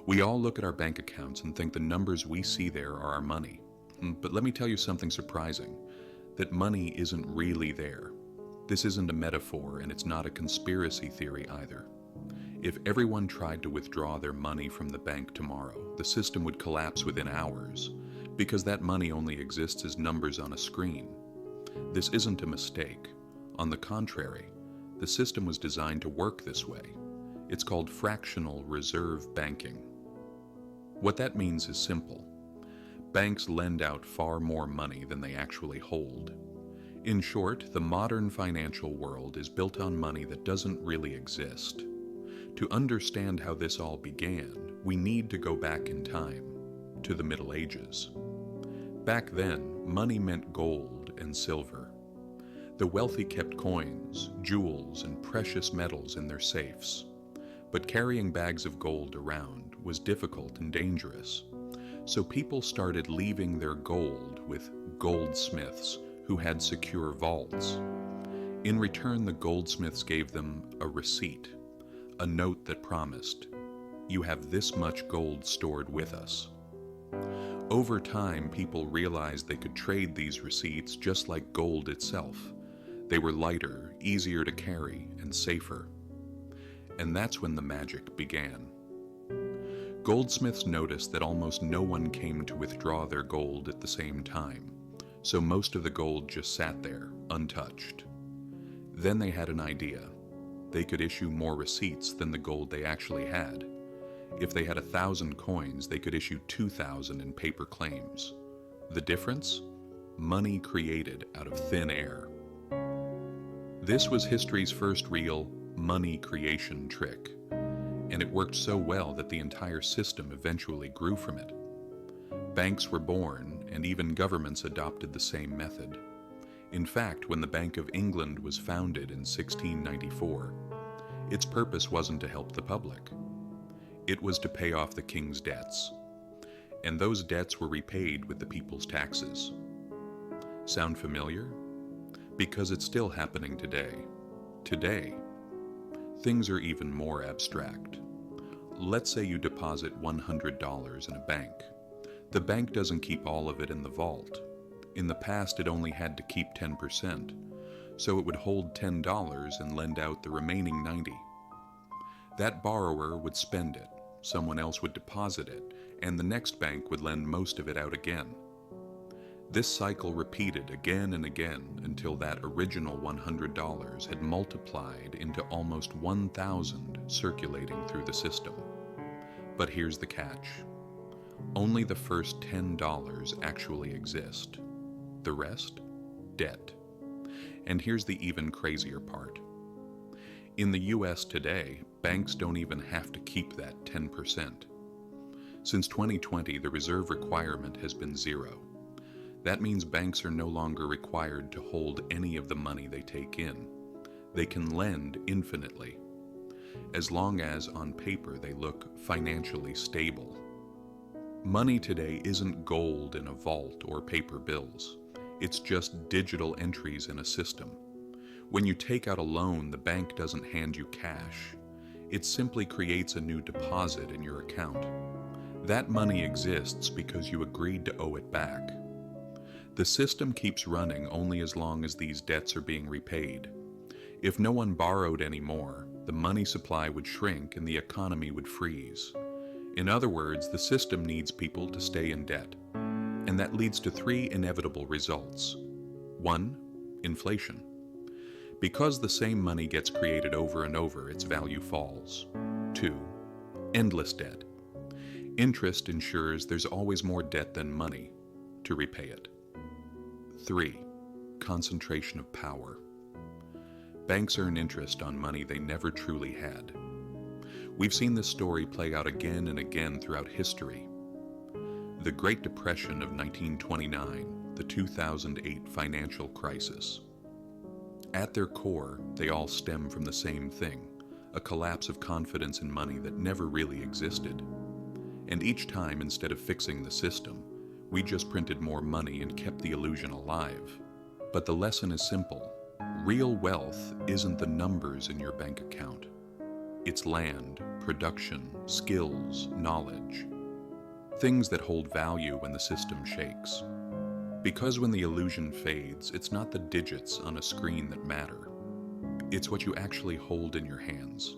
We all look at our bank accounts and think the numbers we see there are our money. But let me tell you something surprising, that money isn't really there. This isn't a metaphor, and it's not a conspiracy theory either. If everyone tried to withdraw their money from the bank tomorrow, the system would collapse within hours, because that money only exists as numbers on a screen. This isn't a mistake. On the contrary, the system was designed to work this way. It's called fractional reserve banking. What that means is simple. Banks lend out far more money than they actually hold. In short, the modern financial world is built on money that doesn't really exist. To understand how this all began, we need to go back in time, to the Middle Ages. Back then, money meant gold and silver. The wealthy kept coins, jewels, and precious metals in their safes. But carrying bags of gold around was difficult and dangerous. So people started leaving their gold with goldsmiths who had secure vaults. In return, the goldsmiths gave them a receipt, a note that promised, "You have this much gold stored with us." Over time, people realized they could trade these receipts just like gold itself. They were lighter, easier to carry, and safer. And that's when the magic began. Goldsmiths noticed that almost no one came to withdraw their gold at the same time, so most of the gold just sat there, untouched. Then they had an idea. They could issue more receipts than the gold they actually had. If they had 1,000 coins, they could issue 2,000 in paper claims. The difference? Money created out of thin air. This was history's first real money creation trick, and it worked so well that the entire system eventually grew from it. Banks were born, and even governments adopted the same method. In fact, when the Bank of England was founded in 1694, its purpose wasn't to help the public. It was to pay off the king's debts, and those debts were repaid with the people's taxes. Sound familiar? Because it's still happening today. Today, things are even more abstract. Let's say you deposit $100 in a bank. The bank doesn't keep all of it in the vault. In the past, it only had to keep 10%, so it would hold $10 and lend out the remaining 90. That borrower would spend it, someone else would deposit it, and the next bank would lend most of it out again. This cycle repeated again and again until that original $100 had multiplied into almost 1,000 circulating through the system. But here's the catch. Only the first $10 actually exist. The rest? Debt. And here's the even crazier part. In the US today, banks don't even have to keep that 10%. Since 2020, the reserve requirement has been zero. That means banks are no longer required to hold any of the money they take in. They can lend infinitely, as long as on paper they look financially stable. Money today isn't gold in a vault or paper bills. It's just digital entries in a system. When you take out a loan, the bank doesn't hand you cash. It simply creates a new deposit in your account. That money exists because you agreed to owe it back. The system keeps running only as long as these debts are being repaid. If no one borrowed anymore, the money supply would shrink and the economy would freeze. In other words, the system needs people to stay in debt. And that leads to three inevitable results. 1. Inflation. Because the same money gets created over and over, its value falls. 2. Endless debt. Interest ensures there's always more debt than money to repay it. 3. Concentration of power. Banks earn interest on money they never truly had. We've seen this story play out again and again throughout history. The Great Depression of 1929, the 2008 financial crisis. At their core, they all stem from the same thing, a collapse of confidence in money that never really existed. And each time, instead of fixing the system, we just printed more money and kept the illusion alive. But the lesson is simple. Real wealth isn't the numbers in your bank account. It's land, production, skills, knowledge. Things that hold value when the system shakes. Because when the illusion fades, it's not the digits on a screen that matter. It's what you actually hold in your hands.